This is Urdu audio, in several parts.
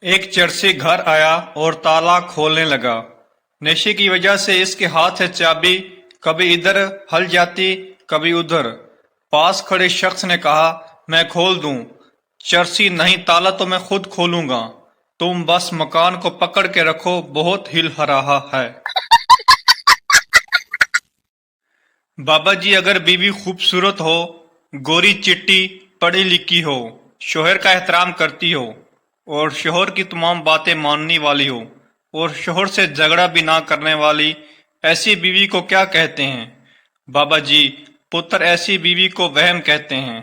ایک چرسی گھر آیا اور تالا کھولنے لگا۔ نشے کی وجہ سے اس کے ہاتھ سے چابی کبھی ادھر ہل جاتی کبھی ادھر۔ پاس کھڑے شخص نے کہا، میں کھول دوں۔ چرسی، نہیں، تالا تو میں خود کھولوں گا، تم بس مکان کو پکڑ کے رکھو، بہت ہل رہا ہے۔ بابا جی، اگر بیوی خوبصورت ہو، گوری چٹی، پڑھی لکھی ہو، شوہر کا احترام کرتی ہو اور شوہر کی تمام باتیں ماننے والی ہو اور شوہر سے جھگڑا بھی نہ کرنے والی، ایسی بیوی کو کیا کہتے ہیں؟ بابا جی، پتر، ایسی بیوی کو وہم کہتے ہیں۔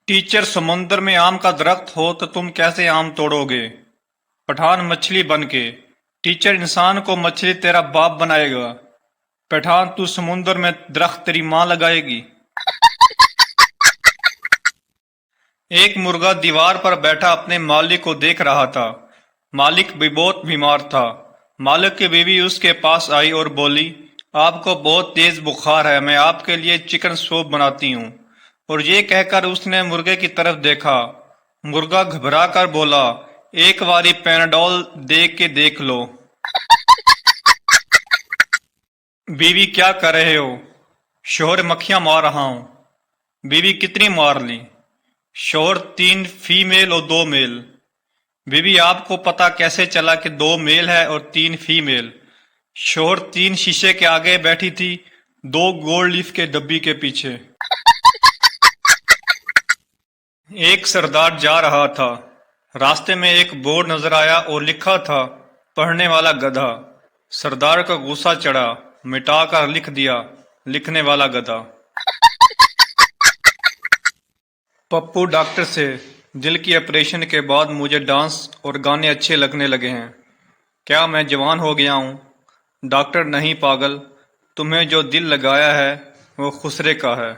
ٹیچر، سمندر میں آم کا درخت ہو تو تم کیسے آم توڑو گے؟ پٹھان مچھلی بن کے، ٹیچر، انسان کو مچھلی تیرا باپ بنائے گا۔ پٹھان، تو سمندر میں درخت تیری ماں لگائے گی۔ ایک مرغا دیوار پر بیٹھا اپنے مالک کو دیکھ رہا تھا۔ مالک بھی بہت بیمار تھا۔ مالک کی بیوی اس کے پاس آئی اور بولی، آپ کو بہت تیز بخار ہے، میں آپ کے لیے چکن سوپ بناتی ہوں۔ اور یہ کہہ کر اس نے مرغے کی طرف دیکھا۔ مرغا گھبرا کر بولا، ایک واری پیناڈول دے کے دیکھ لو۔ بیوی، کیا کر رہے ہو؟ شوہر، مکھیاں مار رہا ہوں۔ بیوی، کتنی مار لی؟ شوہر، 3 فیمیل اور 2 میل۔ بیوی، آپ کو پتا کیسے چلا کہ 2 میل ہے اور 3 فیمیل؟ شوہر، 3 شیشے کے آگے بیٹھی تھی، 2 گولڈ لیف کے ڈبی کے پیچھے۔ ایک سردار جا رہا تھا۔ راستے میں ایک بورڈ نظر آیا اور لکھا تھا، پڑھنے والا گدھا۔ سردار کا غصہ چڑھا، مٹا کر لکھ دیا، لکھنے والا گدھا۔ پپو ڈاکٹر سے، دل کی آپریشن کے بعد مجھے ڈانس اور گانے اچھے لگنے لگے ہیں۔ کیا میں جوان ہو گیا ہوں؟ ڈاکٹر، نہیں پاگل، تمہیں جو دل لگایا ہے وہ خسرے کا ہے۔